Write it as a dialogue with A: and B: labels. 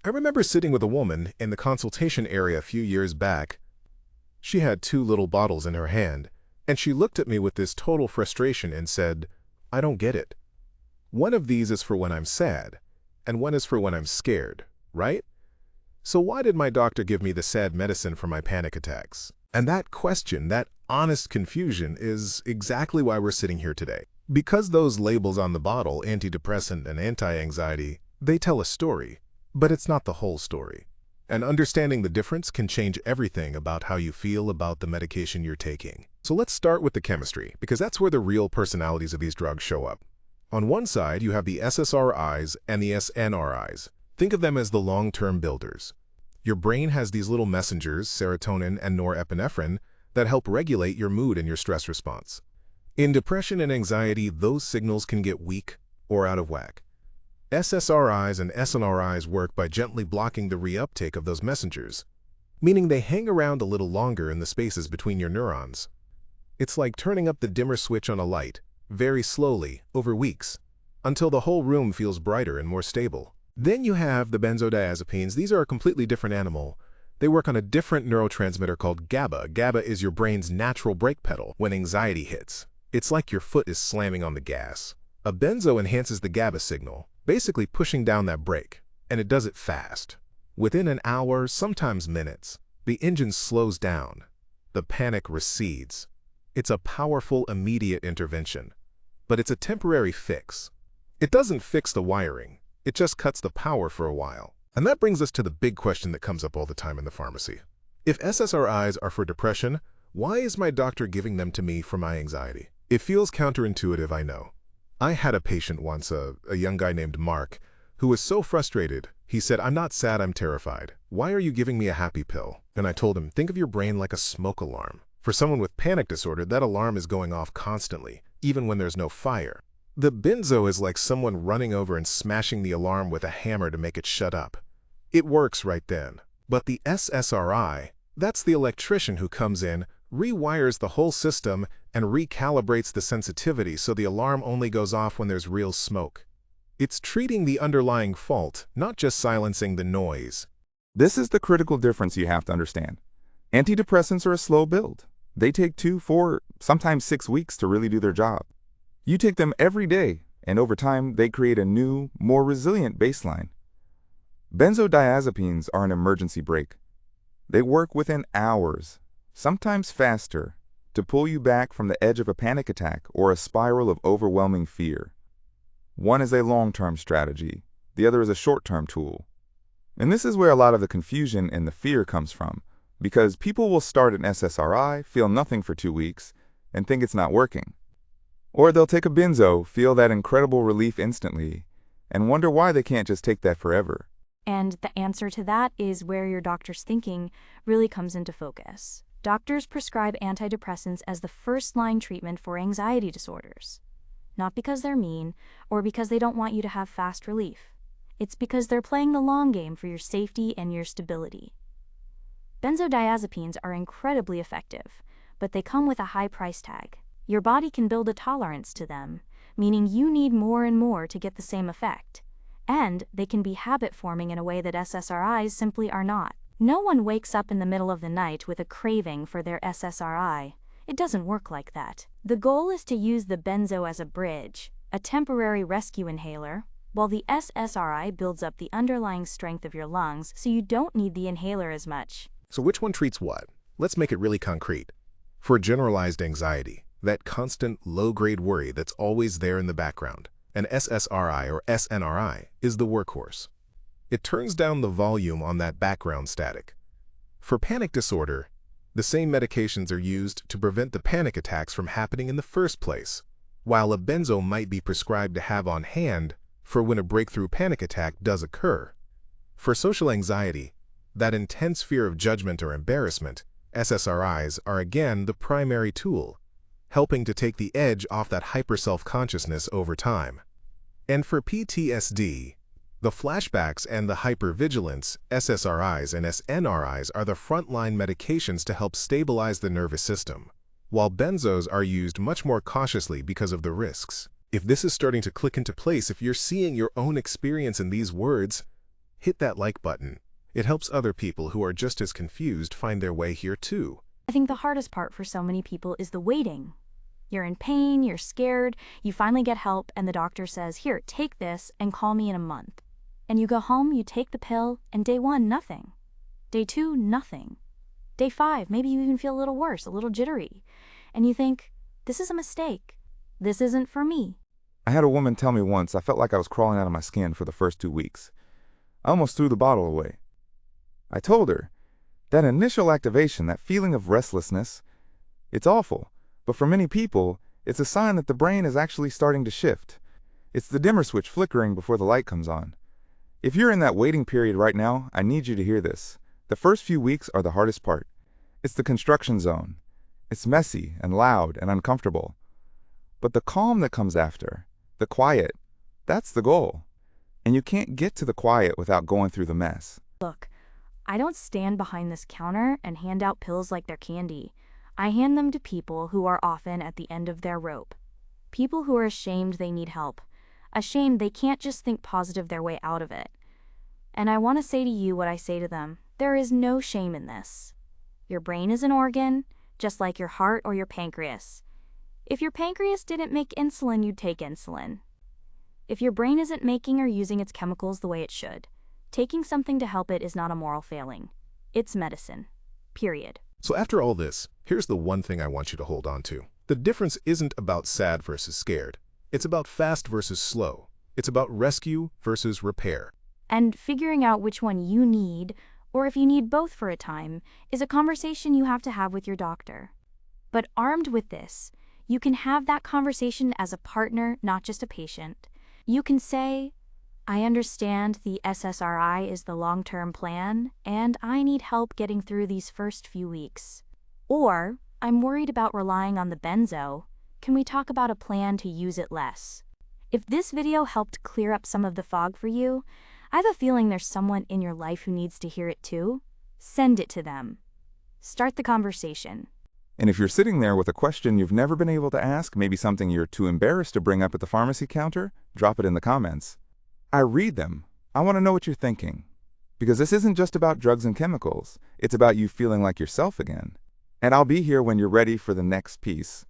A: I remember sitting with a woman in the consultation area a few years back. She had two little bottles in her hand, and she looked at me with this total frustration and said, "I don't get it. One of these is for when I'm sad, and one is for when I'm scared, right? So why did my doctor give me the sad medicine for my panic attacks?" And that question, that honest confusion, is exactly why we're sitting here today. Because those labels on the bottle, antidepressant and anti-anxiety, they tell a story, but it's not the whole story. And understanding the difference can change everything about how you feel about the medication you're taking. So let's start with the chemistry, because that's where the real personalities of these drugs show up. On one side, you have the SSRIs and the SNRIs. Think of them as the long-term builders. Your brain has these little messengers, serotonin and norepinephrine, that help regulate your mood and your stress response. In depression and anxiety, those signals can get weak or out of whack. SSRIs and SNRIs work by gently blocking the reuptake of those messengers, meaning they hang around a little longer in the spaces between your neurons. It's like turning up the dimmer switch on a light, very slowly, over weeks, until the whole room feels brighter and more stable. Then you have the benzodiazepines. These are a completely different animal. They work on a different neurotransmitter called GABA. GABA is your brain's natural brake pedal when anxiety hits. It's like your foot is slamming on the gas. A benzo enhances the GABA signal, basically pushing down that brake, and it does it fast. Within an hour, sometimes minutes, the engine slows down. The panic recedes. It's a powerful, immediate intervention, but it's a temporary fix. It doesn't fix the wiring. It just cuts the power for a while. And that brings us to the big question that comes up all the time in the pharmacy. If SSRIs are for depression, why is my doctor giving them to me for my anxiety? It feels counterintuitive, I know. I had a patient once, a young guy named Mark, who was so frustrated. He said, "I'm not sad, I'm terrified. Why are you giving me a happy pill?" And I told him, think of your brain like a smoke alarm. For someone with panic disorder, that alarm is going off constantly, even when there's no fire. The benzo is like someone running over and smashing the alarm with a hammer to make it shut up. It works right then. But the SSRI, that's the electrician who comes in, rewires the whole system, and recalibrates the sensitivity so the alarm only goes off when there's real smoke. It's treating the underlying fault, not just silencing the noise.
B: This is the critical difference you have to understand. Antidepressants are a slow build. They take 2, 4, sometimes 6 weeks to really do their job. You take them every day, and over time, they create a new, more resilient baseline. Benzodiazepines are an emergency brake. They work within hours, sometimes faster, to pull you back from the edge of a panic attack or a spiral of overwhelming fear. One is a long-term strategy, the other is a short-term tool. And this is where a lot of the confusion and the fear comes from, because people will start an SSRI, feel nothing for 2 weeks, and think it's not working. Or they'll take a benzo, feel that incredible relief instantly, and wonder why they can't just take that forever.
C: And the answer to that is where your doctor's thinking really comes into focus. Doctors prescribe antidepressants as the first-line treatment for anxiety disorders. Not because they're mean or because they don't want you to have fast relief. It's because they're playing the long game for your safety and your stability. Benzodiazepines are incredibly effective, but they come with a high price tag. Your body can build a tolerance to them, meaning you need more and more to get the same effect. And they can be habit-forming in a way that SSRIs simply are not. No one wakes up in the middle of the night with a craving for their SSRI. It doesn't work like that. The goal is to use the benzo as a bridge, a temporary rescue inhaler, while the SSRI builds up the underlying strength of your lungs so you don't need the inhaler as much.
A: So which one treats what? Let's make it really concrete. For generalized anxiety, that constant low-grade worry that's always there in the background, an SSRI or SNRI is the workhorse. It turns down the volume on that background static. For panic disorder, the same medications are used to prevent the panic attacks from happening in the first place, while a benzo might be prescribed to have on hand for when a breakthrough panic attack does occur. For social anxiety, that intense fear of judgment or embarrassment, SSRIs are again the primary tool, helping to take the edge off that hyper-self-consciousness over time. And for PTSD, the flashbacks and the hypervigilance, SSRIs and SNRIs are the frontline medications to help stabilize the nervous system, while benzos are used much more cautiously because of the risks. If this is starting to click into place, if you're seeing your own experience in these words, hit that like button. It helps other people who are just as confused find their way here too.
C: I think the hardest part for so many people is the waiting. You're in pain, you're scared, you finally get help, and the doctor says, "Here, take this and call me in a month." And you go home, you take the pill, and day 1, nothing. Day 2, nothing. Day 5, maybe you even feel a little worse, a little jittery. And you think, this is a mistake. This isn't for me.
B: I had a woman tell me once I felt like I was crawling out of my skin for the first 2 weeks. I almost threw the bottle away. I told her, that initial activation, that feeling of restlessness, it's awful, but for many people, it's a sign that the brain is actually starting to shift. It's the dimmer switch flickering before the light comes on. If you're in that waiting period right now, I need you to hear this. The first few weeks are the hardest part. It's the construction zone. It's messy and loud and uncomfortable. But the calm that comes after, the quiet, that's the goal. And you can't get to the quiet without going through the mess.
C: Look, I don't stand behind this counter and hand out pills like they're candy. I hand them to people who are often at the end of their rope. People who are ashamed they need help. Ashamed they can't just think positive their way out of it. And I want to say to you what I say to them. There is no shame in this. Your brain is an organ, just like your heart or your pancreas. If your pancreas didn't make insulin, you'd take insulin. If your brain isn't making or using its chemicals the way it should, taking something to help it is not a moral failing. It's medicine. Period.
A: So after all this, here's the one thing I want you to hold on to. The difference isn't about sad versus scared. It's about fast versus slow. It's about rescue versus repair.
C: And figuring out which one you need, or if you need both for a time, is a conversation you have to have with your doctor. But armed with this, you can have that conversation as a partner, not just a patient. You can say, I understand the SSRI is the long-term plan, and I need help getting through these first few weeks. Or, I'm worried about relying on the benzo. Can we talk about a plan to use it less? If this video helped clear up some of the fog for you, I have a feeling there's someone in your life who needs to hear it too. Send it to them. Start the conversation.
B: And if you're sitting there with a question you've never been able to ask, maybe something you're too embarrassed to bring up at the pharmacy counter, drop it in the comments. I read them. I want to know what you're thinking. Because this isn't just about drugs and chemicals. It's about you feeling like yourself again. And I'll be here when you're ready for the next piece.